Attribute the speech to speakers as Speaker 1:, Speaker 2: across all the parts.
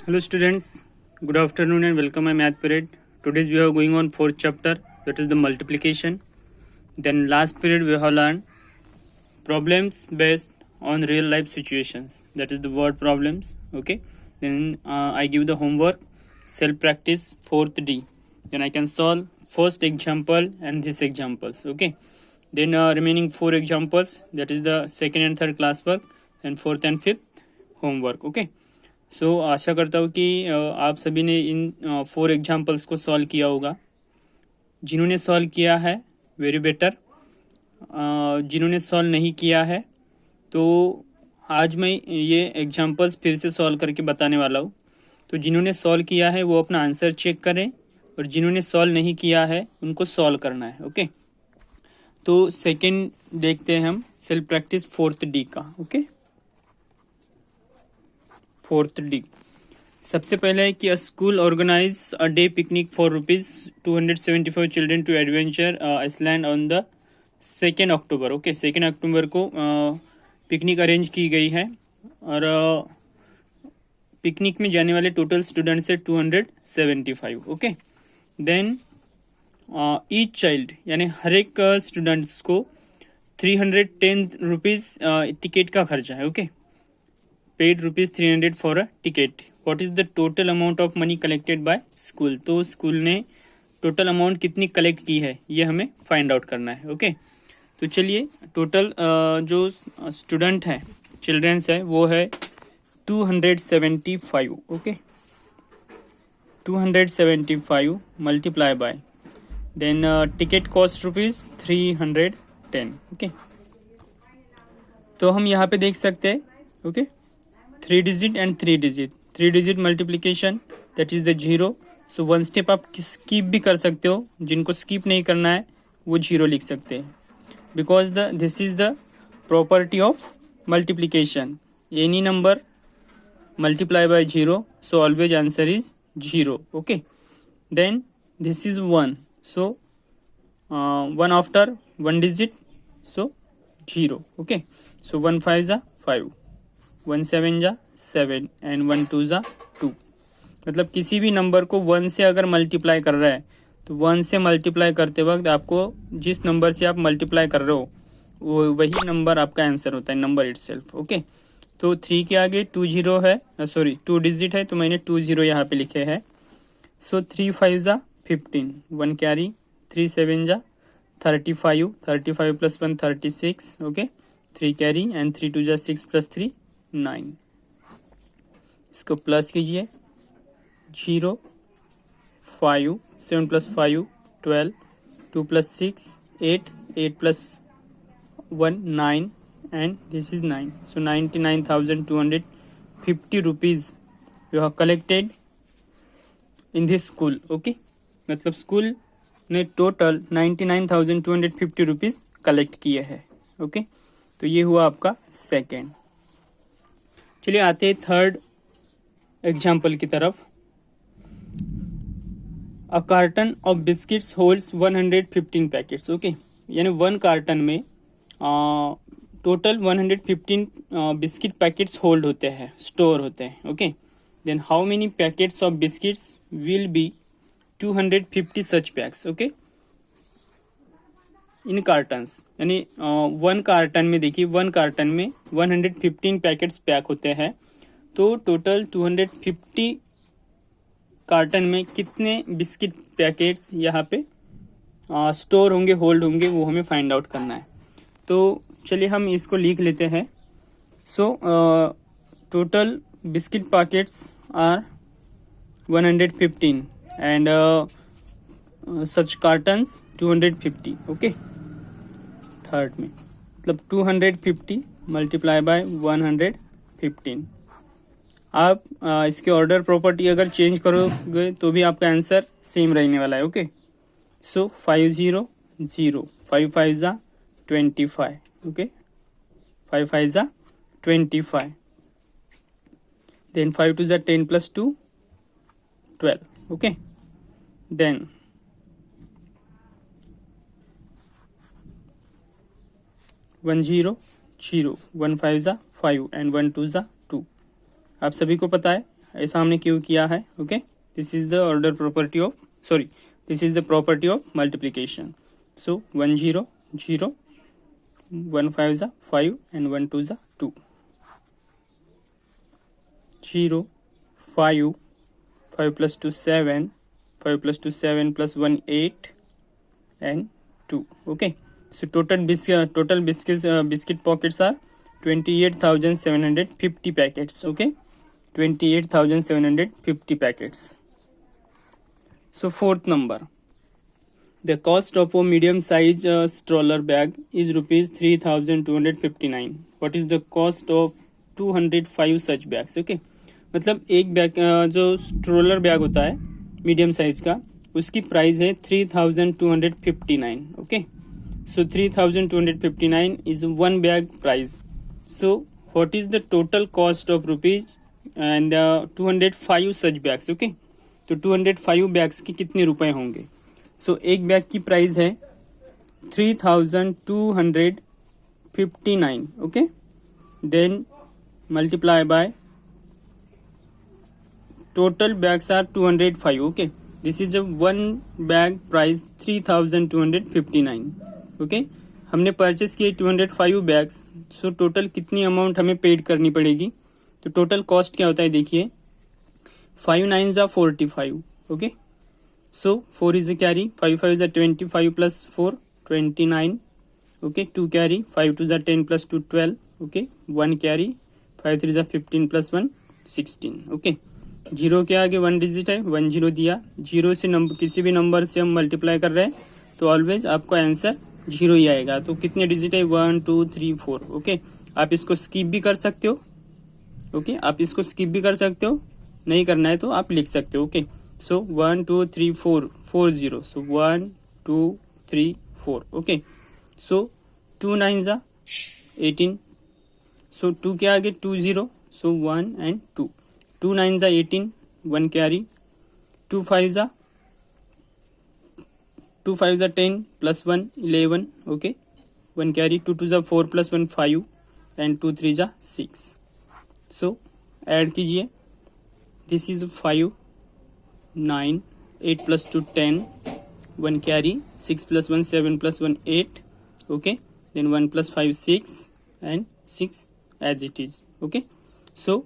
Speaker 1: Hello students, good afternoon and welcome my math period. Today's we are going on fourth chapter, that is the multiplication. Then last period we have learned problems based on real life situations, that is the word problems. Okay, then I give the homework, self practice 4th D. Then I can solve first example and this examples. Okay, then remaining 4 examples, that is the second and third class work and fourth and fifth homework. Okay, सो आशा करता हूँ कि आप सभी ने इन 4 examples को solve किया होगा. जिन्होंने सॉल्व किया है वेरी बेटर. जिन्होंने सॉल्व नहीं किया है तो आज मैं ये एग्जाम्पल्स फिर से सॉल्व करके बताने वाला हूँ. तो जिन्होंने सॉल्व किया है वो अपना आंसर चेक करें और जिन्होंने सॉल्व नहीं किया है उनको सॉल्व करना है. ओके, तो सेकेंड देखते हैं हम सेल्फ प्रैक्टिस 4th डी का. Okay, 4th D. सबसे पहले है कि a school organise a day picnic for ₹275 children to adventure island on the 2 October. Okay, 2 October को पिकनिक अरेंज की गई है और पिकनिक में जाने वाले टोटल स्टूडेंट्स है 275. ओके, देन ईच चाइल्ड यानी हर एक स्टूडेंट्स को ₹310 टिकट का खर्चा है. Okay, paid ₹300 for a ticket. What is the total amount of money collected by school. तो स्कूल ने टोटल अमाउंट कितनी कलेक्ट की है ये हमें फाइंड आउट करना है. ओके, तो चलिए टोटल जो स्टूडेंट है चिल्ड्रंस है वो है 275. Okay, 275 multiply by then ticket cost ₹310. Okay, तो हम यहाँ पे देख सकते हैं. ओके, 3 डिजिट एंड 3 डिजिट. 3 digit multiplication that is the 0. So 1 step आप स्कीप भी कर सकते हो. जिनको स्कीप नहीं करना है वो 0 लिख सकते हैं because this is the property of multiplication. Any number multiply by 0, so always answer is 0. Okay, then this is 1, so 1 after 1 digit, so 0. Okay, so 1 5 जा 5, 1 7 जा 7 एंड 1 2 जा 2. मतलब किसी भी नंबर को 1 से अगर मल्टीप्लाई कर रहा है तो 1 से मल्टीप्लाई करते वक्त आपको जिस नंबर से आप मल्टीप्लाई कर रहे हो वो वही नंबर आपका आंसर होता है, नंबर इटसेल्फ. ओके, तो 3 के आगे 2 0 है, सॉरी 2 डिजिट है तो मैंने 2 0 यहाँ पे लिखे हैं. सो 3 5 जा 15, 1 कैरी, 3 7 जा 35, 35 प्लस 1 36. ओके, 3 कैरी एंड 3 2 जा 6 प्लस 3 9. इसको प्लस कीजिए. 0 5 7 plus 5 12, 2 plus 6 8, 8 plus 1 9 and this is 9. So 99,250 rupees you have collected in this school. Okay, मतलब स्कूल ने टोटल 99,250 रुपीज कलेक्ट किए हैं. ओके, तो ये हुआ आपका सेकेंड. चलिए आते हैं थर्ड एग्जाम्पल की तरफ. A carton of biscuits holds 115 packets. Okay, यानी 1 कार्टन में टोटल 115 बिस्किट पैकेट्स होल्ड होते हैं, स्टोर होते हैं. Okay, then how many packets of biscuits will be 250 such packs. Okay, in cartons यानी 1 कार्टन में देखिए 1 कार्टन में 115 पैकेट्स पैक होते हैं. तो टोटल 250 कार्टन में कितने बिस्किट पैकेट्स यहाँ पे स्टोर होंगे, होल्ड होंगे, वो हमें फाइंड आउट करना है. तो चलिए हम इसको लिख लेते हैं. So total biscuit packets are 115 and such cartons 250. Okay, third में मतलब 250 मल्टीप्लाई बाय 115. आप इसके ऑर्डर प्रॉपर्टी अगर चेंज करोगे तो भी आपका आंसर सेम रहने वाला है. ओके, सो 5 0 0, 5 5 जा 25. ओके, 5 5 जा 25, देन 5 2 जा 10 प्लस 2 12. ओके, देन 1 0 0, 1 5 जा 5 एंड 1 2 जा 2. आप सभी को पता है ऐसा हमने क्यों किया है? Okay, this is the order property of, sorry, this is the property of multiplication. सो 1 0 0, 1 5 जा 5 and 1 2 जा 2. 0 5 5 plus 2 7, 5 plus 2 7 plus 1 8 and 2. Okay, so total biscuit pockets are 28,750 packets. Okay, 28,750 packets. So fourth number, the cost of a medium size stroller bag is rupees 3,259. What is the cost of 205 such bags? Okay, मतलब एक bag जो stroller bag होता है medium size का, उसकी price है 3,259. Okay, so 3,259 is one bag price. So what is the total cost of rupees and 205 such bags. Okay, तो 205 bags के कितने रुपए होंगे? सो एक बैग की प्राइस है 3,259. Okay, then multiply by total bags are 205. Okay, this is a one bag price 3,259. Okay, हमने purchase किए 205 बैग्स. सो टोटल कितनी अमाउंट हमें पेड करनी पड़ेगी? तो टोटल कॉस्ट क्या होता है देखिए, 5 9 जा 45. Okay, so 4 is a carry, 5 5 जा 25 प्लस 4 29. ओके, 2 कैरी, 5 2 जा 10 प्लस 2 12. ओके, 1 कैरी, 5 3 जा 15 प्लस 1 16. ओके, जीरो के आगे 1 डिजिट है, 1 0 दिया. जीरो से नंबर, किसी भी नंबर से हम मल्टीप्लाई कर रहे हैं तो ऑलवेज आपको आंसर 0 ही आएगा. तो कितने डिजिट है? 1 2 3 4. ओके, आप इसको स्किप भी कर सकते हो. ओके, आप इसको स्किप भी कर सकते हो, नहीं करना है तो आप लिख सकते हो. Okay, so 1 2 3 4 4 0. सो 1 2 3 4. ओके, सो 2 9 जा 18. सो 2 के आगे 2 0. So 1 and 2. 2 9 जा 18, 1 कैरी, 2 5 जा 10 प्लस 1 11. ओके, 1 कैरी, 2 2 जा 4 प्लस 1 5 एंड 2 3 जा 6. सो ऐड कीजिए, this is 5 9, 8 plus 2 10, 1 carry, 6 plus 1 7 plus 1 8. Okay, then 1 plus 5 6 and 6 as it is. Okay, so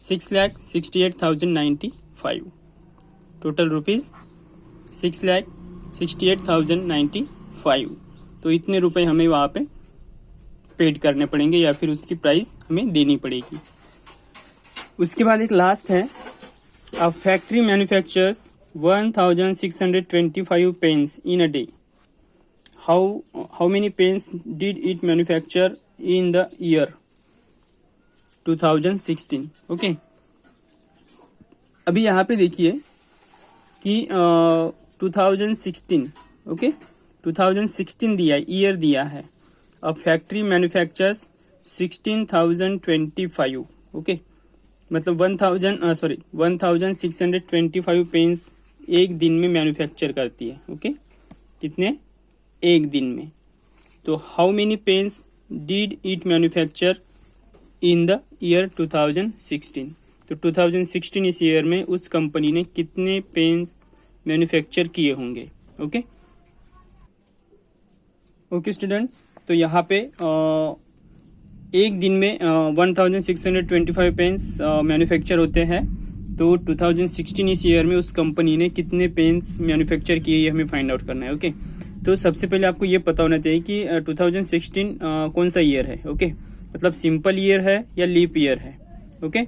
Speaker 1: 6,68,095. Total rupees 6,68,095. तो इतने रुपए हमें वहाँ पे पेड करने पड़ेंगे या फिर उसकी प्राइस हमें देनी पड़ेगी. उसके बाद एक लास्ट है, a factory manufactures 1,625 pens in a day. How many pens did it manufacture in the year 2016. Okay, अभी यहाँ पे देखिए कि 2016. ओके, 2016 दिया है, ईयर दिया है. अब फैक्ट्री मैन्युफैक्चर्स 16,025. ओके, मतलब 1,625 पेन्स एक दिन में मैन्युफैक्चर करती है. ओके, कितने? एक दिन में. तो how many pens did it manufacture in the year 2016. तो 2016 इस ईयर में उस कंपनी ने कितने पेन्स मैन्युफैक्चर किए होंगे. ओके, ओके स्टूडेंट्स, तो यहाँ पे एक दिन में 1,625 पेन्स मैन्युफैक्चर होते हैं. तो 2016 इस ईयर में उस कंपनी ने कितने पेन्स मैन्युफैक्चर किए, ये हमें फाइंड आउट करना है. ओके, तो सबसे पहले आपको ये पता होना चाहिए कि 2016 कौन सा ईयर है. ओके, मतलब सिंपल ईयर है या लीप ईयर है. ओके,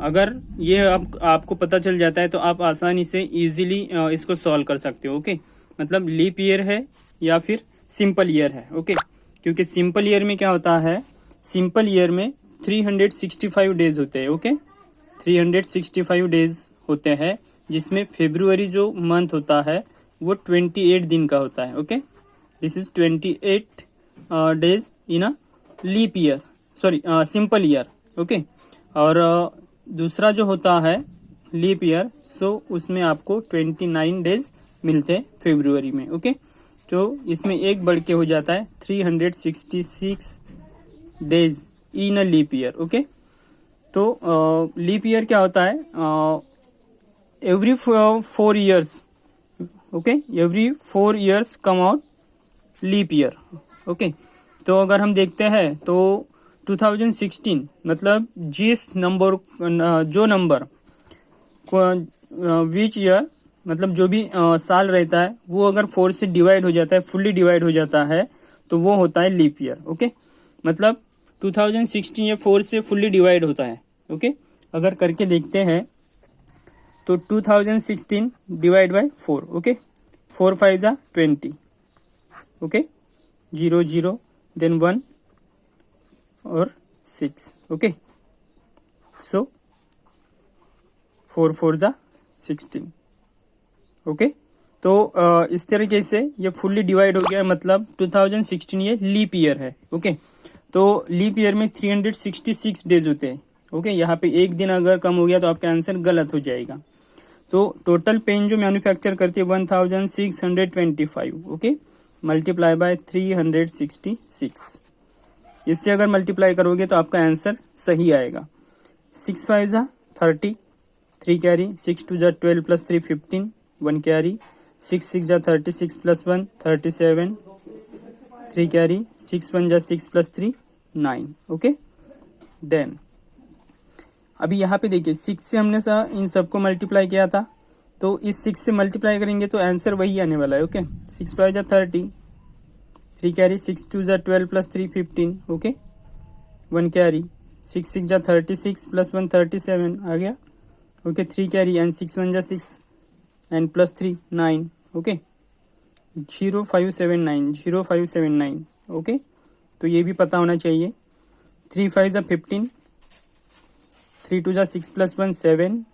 Speaker 1: अगर ये आपको पता चल जाता है तो आप आसानी से इजीली इसको सॉल्व कर सकते हो. ओके, मतलब लीप ईयर है या फिर सिंपल ईयर है. ओके, क्योंकि सिंपल ईयर में क्या होता है, सिंपल ईयर में 365 डेज होते हैं. ओके, 365 डेज होते हैं, जिसमें फेब्रुवरी जो मंथ होता है वो 28 दिन का होता है. Okay, this is 28 days in a leap year, sorry simple year. Okay, और दूसरा जो होता है लीप ईयर, सो उसमें आपको 29 डेज मिलते हैं फेब्रुवरी में. ओके, तो इसमें एक बढ़ के हो जाता है 366 days in a leap year. Okay, तो लीप ईयर क्या होता है, every 4 years, okay, every 4 years come out leap year, okay. तो अगर हम देखते हैं तो 2016 मतलब जिस नंबर जो नंबर विच ईयर मतलब जो भी साल रहता है वो अगर 4 से डिवाइड हो जाता है, फुल्ली डिवाइड हो जाता है, तो वो होता है लीप ईयर, ओके। मतलब 2016 ये 4 से फुल्ली डिवाइड होता है, ओके। अगर करके देखते हैं तो 2016 डिवाइड बाय 4, ओके, 4 5 जा 20, ओके, 0 0 देन 1 और 6, ओके। सो 4 4 जा 16, ओके। तो इस तरीके से ये फुल्ली डिवाइड हो गया, मतलब 2016 ये लीप ईयर है, ओके। तो लीप ईयर में 366 डेज होते हैं, ओके। यहाँ पे एक दिन अगर कम हो गया तो आपका आंसर गलत हो जाएगा। तो टोटल पेन जो मैन्युफैक्चर करती है 1625, ओके, मल्टीप्लाई बाय 366। इससे अगर मल्टीप्लाई करोगे तो आपका आंसर सही आएगा। 6 5 जा 30, 3 कैरी, 6 2 जा 12 प्लस 3 15, 1 कैरी, 6 6 जा 36 प्लस 1 37, 3 कैरी, 6 1 जा 6 प्लस 3 9, ओके। देन अभी यहाँ पे देखिए 6 से हमने इन सबको मल्टीप्लाई किया था, तो इस 6 से मल्टीप्लाई करेंगे तो आंसर वही आने वाला है, ओके। 6 5 जा 30, 3 कैरी, 6 2 जा 12 प्लस 3 15, ओके, 1 कैरी, 6 6 जा 36 प्लस 1 37 आ गया, ओके, 3 कैरी एंड 6 1 जा 6 एंड प्लस 3 9, ओके, 0579, ओके। तो ये भी पता होना चाहिए। 3 5 जा 15, 3 2 जा 6 प्लस 1 7,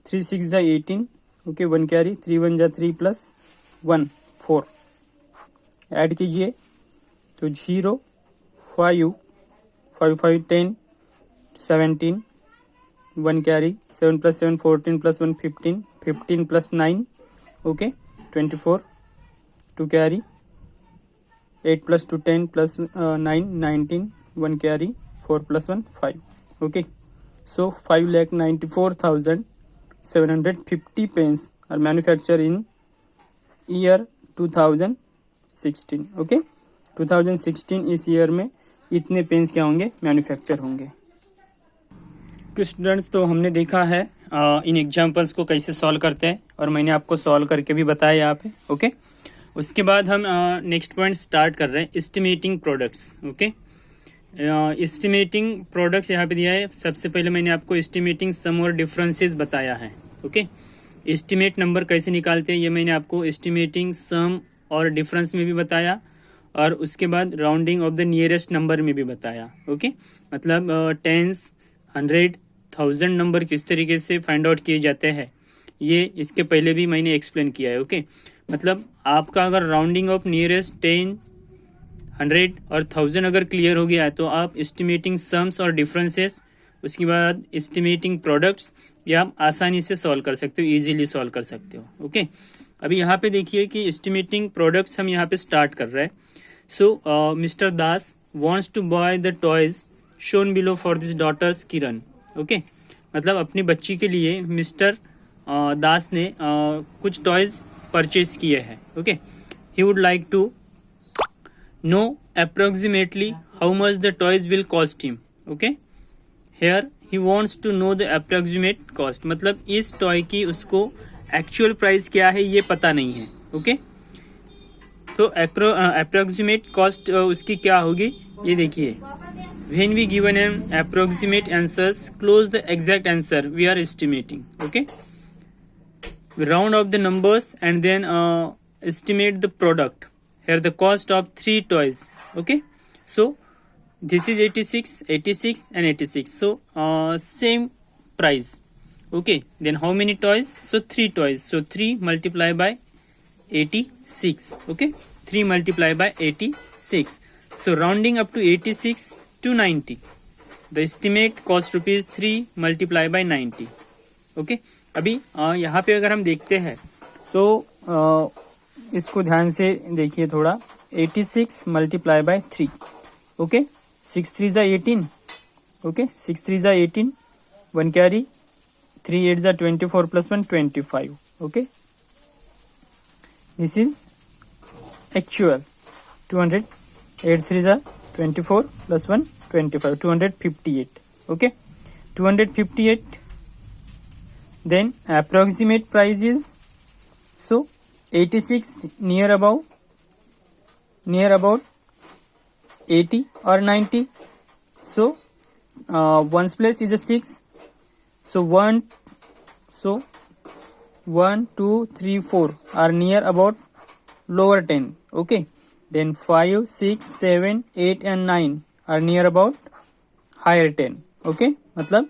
Speaker 1: 3 6 जा 18, ओके, 1 कैरी, 3 1 जा 3 प्लस 1 4, ऐड कीजिए तो 0 5 5 5 10 17, 1 carry, 7 plus 7 14 plus 1 15, 15 plus 9, okay, 24, 2 carry, 8 plus 2 10 plus 9 19, 1 carry, 4 plus 1 5, okay. So 5,94,750 pens are manufactured in year 2016, okay. 2016 इस ईयर में इतने पेन्स क्या होंगे, मैन्युफैक्चर होंगे। तो स्टूडेंट्स, तो हमने देखा है इन एग्जाम्पल्स को कैसे सॉल्व करते हैं, और मैंने आपको सॉल्व करके भी बताया यहाँ पे, ओके। उसके बाद हम नेक्स्ट पॉइंट स्टार्ट कर रहे हैं, estimating products, okay. Estimating products यहाँ पे दिया है। सबसे पहले मैंने आपको एस्टिमेटिंग सम और डिफरेंसेस बताया है, ओके। एस्टिमेट नंबर कैसे निकालते हैं ये मैंने आपको एस्टिमेटिंग सम और डिफरेंस में भी बताया, और उसके बाद rounding off the nearest number में भी बताया, ओके। मतलब टेंस, 100, 1000 नंबर किस तरीके से फाइंड आउट किए जाते हैं, ये इसके पहले भी मैंने एक्सप्लेन किया है, ओके। मतलब आपका अगर राउंडिंग ऑफ नियरेस्ट 10, 100 और 1000 अगर क्लियर हो गया है तो आप एस्टिमेटिंग सम्स और डिफरेंसेस, उसके बाद एस्टिमेटिंग प्रोडक्ट्स, ये आप आसानी से सॉल्व कर सकते हो, इजीली सॉल्व कर सकते हो, ओके। अभी यहाँ पे देखिए कि एस्टिमेटिंग प्रोडक्ट्स हम यहाँ पे स्टार्ट कर रहे हैं। So mister Das wants to buy the toys shown below for this daughters Kiran, okay. मतलब अपनी बच्ची के लिए मिस्टर दास ने कुछ टॉयज परचेज किए हैं, okay. He would like to know approximately how much the toys will cost him, okay. Here he wants to know the approximate cost, मतलब इस टॉय की उसको एक्चुअल प्राइस क्या है ये पता नहीं है, ओके। तो अप्रोक्सीमेट कॉस्ट उसकी क्या होगी ये देखिए। When we given an approximate answers, close the exact answer we are estimating, okay. We round up the numbers and then estimate the product. Here the cost of 3 toys, okay. So this is 86, 86 and 86, so same price, okay. Then how many toys? So 3 toys, so 3 multiplied by 86, okay. 3 multiplied by 86, so rounding up to 86 to 90, the estimate cost rupees 3 multiplied by 90, okay. अभी यहाँ पे अगर हम देखते हैं तो इसको ध्यान से देखिए थोड़ा। 86 मल्टीप्लाई बाय 3, ओके। 6 3 जा 18, ओके 6 3 जा 18, 1 कैरी, 3 8 जा 24 plus 1 25. Okay this is actual 200. 8 3 जा 24 plus 1 25, 258. Okay 258. Then approximate price is, so 86 near about 80 or 90. So ones place is a 6. So 1 2 3 4 are near about lower 10. Okay, then 5 6 7 8 and 9 are near about higher 10. Okay, matlab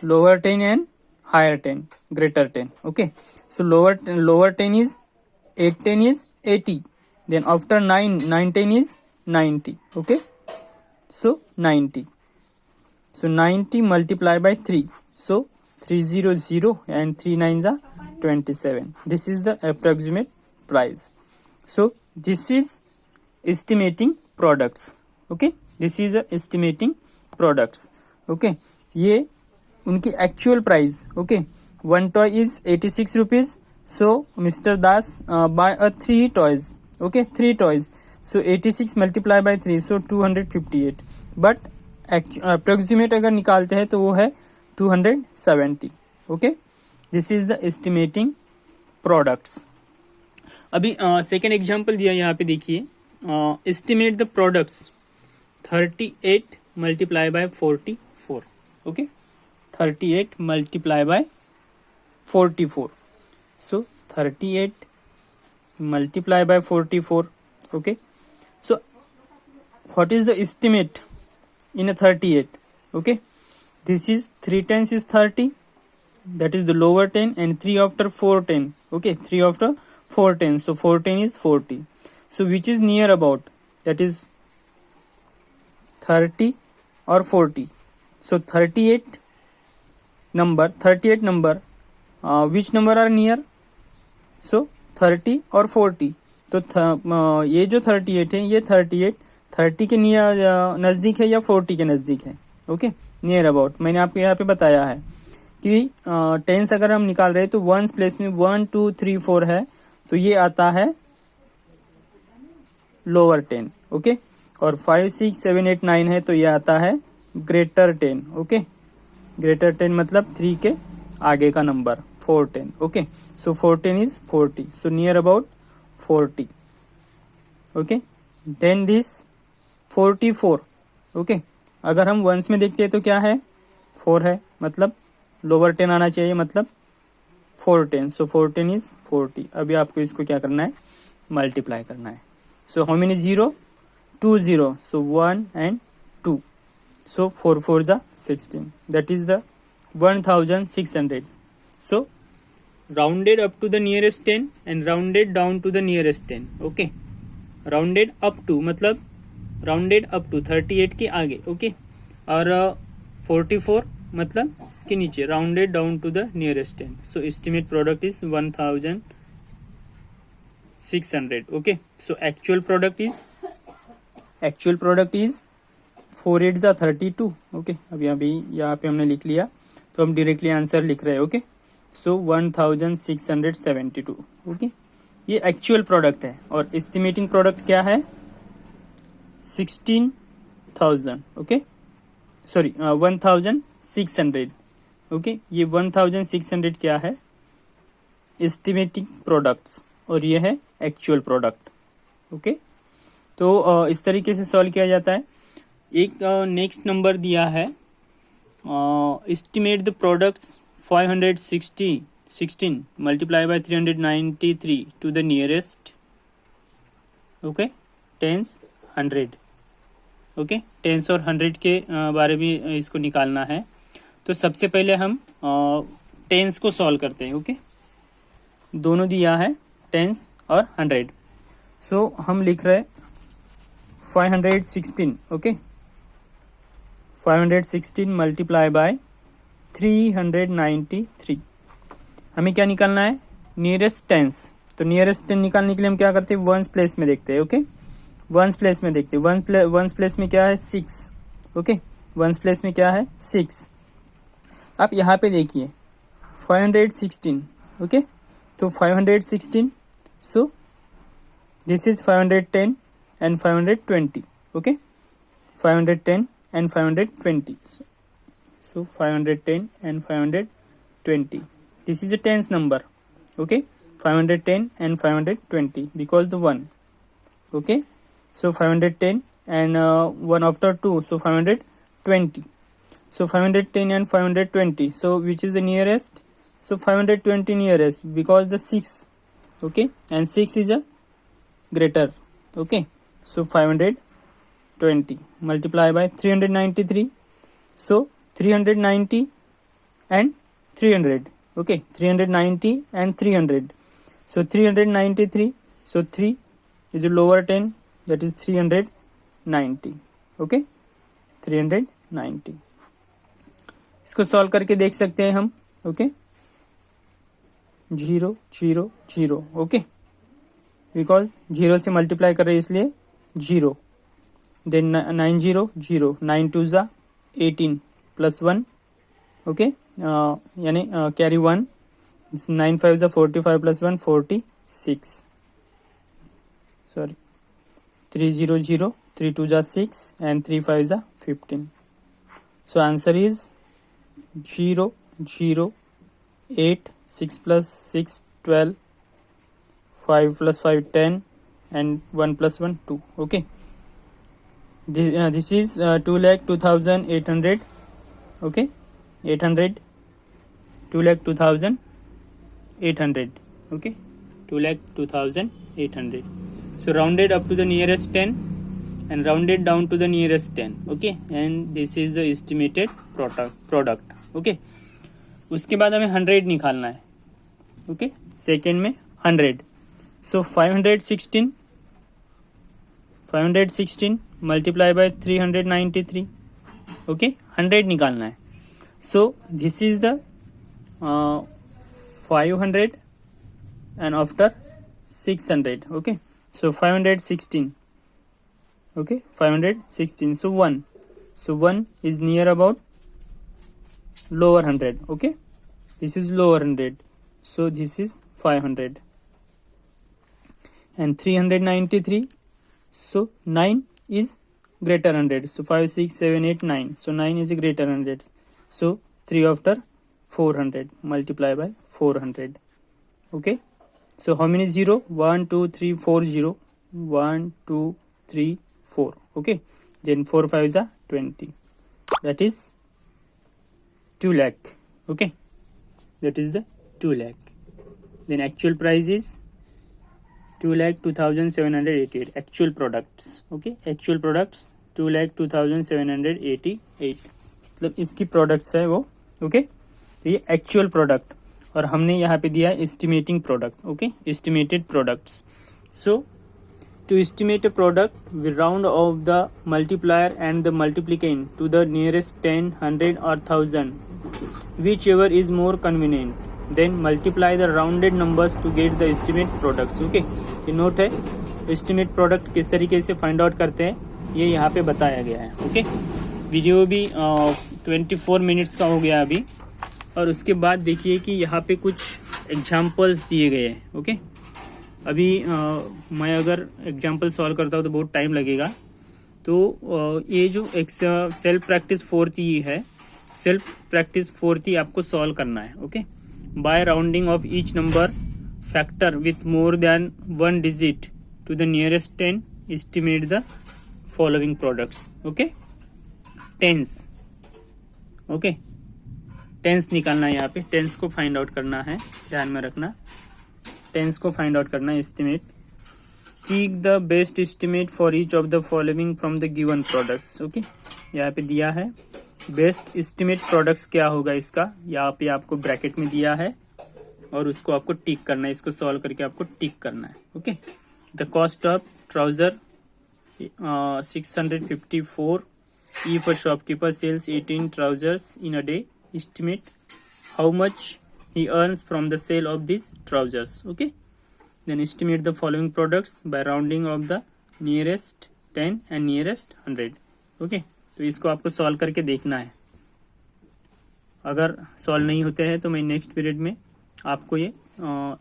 Speaker 1: lower 10 and higher 10, greater 10. Okay, so lower 10 is 8 10 is 80, then after 9 10 is 90. Okay, so 90, so 90 multiply by 3, so 300 and 3 9s are 27. This is the approximate price. So this is estimating products. Okay, this is estimating products. Okay, ये उनकी actual price. Okay, 1 toy is 86 rupees. So mister Das buy 3 toys. Okay 3 toys, so 86 multiply by 3, so 258. But approximate अगर निकालते हैं तो वो है 270. ओके, this is the estimating products. अभी सेकेंड एग्जाम्पल दिया यहाँ पे देखिए. Estimate the products 38 multiply by 44. Okay 38 multiply by 44. So 38 multiply by 44. Okay, so what is the estimate in a 38? Okay, this is 3 tens is 30, that is the lower 10, and 3 after 4 10. Okay, 3 after 4 10, so 4 10 is 40. So which is near about, that is 30 or 40. So 38 number, which number are near? So 30 और 40. तो ये जो 38 है, ये 38 30 के नज़दीक है या 40 के नज़दीक है. Okay, near about. मैंने आपको यहाँ पे बताया है कि टेंस अगर हम निकाल रहे हैं तो वंस प्लेस में 1 2 3 4 है, तो ये आता है लोअर 10. ओके, और 5 6 7 8 9 है तो ये आता है ग्रेटर 10. ओके, ग्रेटर 10 मतलब 3 के आगे का number 4 10. Okay, so 4 10 is 40, so near about 40. Okay, then this 44. Okay, अगर हम वंस में देखते हैं तो क्या है, 4 है, मतलब लोअर 10 आना चाहिए, मतलब 4 10. सो 4 10 इज 40. अभी आपको इसको क्या करना है, मल्टीप्लाई करना है. So how many 0? 2 0, so 1 and 2. So 4 4s are 16. That is the 1600. So rounded up to the nearest 10 and rounded down to the nearest 10. Okay, rounded up to मतलब rounded up to 38 के आगे. Okay, और 44 मतलब इसके नीचे, rounded down to the nearest 10. So estimate product is 1600. Okay, so actual product is 4 8 जा 32. Okay, अभी यहाँ पे हमने लिख लिया तो हम डायरेक्टली आंसर लिख रहे हैं. ओके, सो 1672. ओके, ये एक्चुअल प्रोडक्ट है. और एस्टिमेटिंग प्रोडक्ट क्या है, 16,000. Okay, sorry 1600. ओके, ये 1600 क्या है, एस्टिमेटिंग प्रोडक्ट्स, और ये है एक्चुअल प्रोडक्ट. ओके, तो इस तरीके से सॉल्व किया जाता है. एक नेक्स्ट नंबर दिया है, estimate the products 516 multiply by 393 to the nearest. Okay, tens 100. Okay, tens और 100 के बारे में इसको निकालना है. तो सबसे पहले हम टेंस को सॉल्व करते हैं. ओके, दोनों दिया है, टेंस और 100. सो हम लिख रहे 516. Okay, 516 multiply by 393. हमें क्या निकालना है, नियरेस्ट टेंस. तो नियरेस्ट टेन निकालने के लिए हम क्या करते हैं, वंस प्लेस में देखते हैं. ओके, वंस प्लेस में देखते हैं. वंस प्लेस में क्या है, 6. ओके, वंस प्लेस में क्या है 6. आप यहाँ पे देखिए 516. ओके, तो 516, so this is 510 and 520. Okay, 510 and 520. So 510 and 520. This is a tens number. Okay, 510 and 520 because the 1. Okay, so 510 and 1 after 2, so 520. So 510 and 520. So which is the nearest? So 520 nearest because the 6. Okay, and 6 is a greater. Okay, so 520 multiply by 393. So 390 and 300. Okay, 390 and 300. So 393. So 3 is a lower 10, that is 390. Okay, 390. इसको solve करके देख सकते हैं हम. Okay, 0 0 0. Okay, because 0 से multiply कर रहे हैं इसलिए 0. देन 9 0 0. 9 2 जा 18 प्लस 1. ओके, यानी कैरी 1. 9 5 जा 45 प्लस 1 46. सॉरी, 3 0 0. 3 2 जा 6 and 3 5 जा 15. So answer is 0 0 8. 6 plus 6 12. 5 plus 5 10 and 1 plus 1 2. Okay, this is 2,02,800. Okay, 800. 2,02,800. Okay, 2,02,800. So rounded up to the nearest 10 and rounded down to the nearest 10. Okay, and this is the estimated product. Okay, उसके बाद हमें 100 निकालना है. Okay, second में 100. सो 516 multiply by 393. Okay, 100 निकालना है. So this is the 500 and after 600. Okay, so 516. Okay, 516. So 1. So 1 is near about lower 100. Okay, this is lower 100. So this is 500 and 393. So 9 is greater 100. So 5 6 7 8 9. So 9 is greater 100. So 3 after 400 multiply by 400. Okay, so how many 0? 1 2 3 4 0. 1 2 3 4. Okay, then 4 5 are 20. That is 2 lakh. Okay, that is the 2 lakh. Then actual price is 2,02,788. Actual products. Okay, actual products 2,02,788. मतलब इसकी products है वो. Okay, तो ये actual product और हमने यहाँ पे दिया है estimating product. Okay, estimated products. So to estimate a product, we round off the multiplier and the multiplicand to the nearest 10, 100 or 1000, whichever is more convenient. Then multiply the rounded numbers to get the estimate products. Okay, ये note है. Estimate product किस तरीके से find out करते हैं ये यहाँ पे बताया गया है. ओके, वीडियो भी 24 मिनट्स का हो गया अभी. और उसके बाद देखिए कि यहाँ पे कुछ एग्जाम्पल्स दिए गए हैं. ओके, अभी मैं अगर एग्जाम्पल सॉल्व करता हूँ तो बहुत टाइम लगेगा. तो ये जो सेल्फ प्रैक्टिस 4 है, सेल्फ प्रैक्टिस 4 आपको सॉल्व करना है. Okay, by rounding off each number factor with more than 1 digit to the nearest 10 estimate the following products. Okay, tens. Okay, tens निकालना है यहाँ पे. टेंस को फाइंड आउट करना है, ध्यान में रखना. टेंस को फाइंड आउट करना है. Estimate, take the best estimate for each of the following from the given products. Okay, यहाँ पे दिया है बेस्ट एस्टिमेट प्रोडक्ट्स क्या होगा इसका. यहाँ पे आपको ब्रैकेट में दिया है और उसको आपको टिक करना है. इसको सॉल्व करके आपको टिक करना है. Okay, the cost of trouser 654. If a shopkeeper sells 18 trousers in a day, estimate how much he earns from the sale of these trousers. Okay, then estimate the following products by rounding of the nearest 10 and nearest 100. Okay, तो इसको आपको solve करके देखना है। अगर solve नहीं होते हैं तो मैं नेक्स्ट पीरियड में आपको ये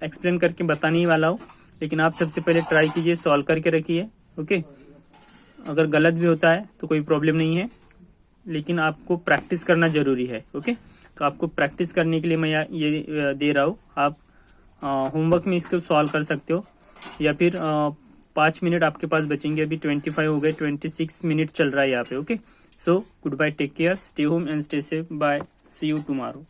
Speaker 1: एक्सप्लेन करके बताने ही वाला हूँ, लेकिन आप सबसे पहले ट्राई कीजिए, सॉल्व करके रखिए। ओके, अगर गलत भी होता है तो कोई प्रॉब्लम नहीं है, लेकिन आपको प्रैक्टिस करना ज़रूरी है। ओके, तो आपको प्रैक्टिस करने के लिए मैं ये दे रहा हूँ। आप होमवर्क में इसको सॉल्व कर सकते हो, या फिर 5 मिनट आपके पास बचेंगे। अभी 25 हो गए, 26 मिनट चल रहा है यहाँ पे। Okay, so goodbye, take care, stay home and stay safe, bye, see you tomorrow.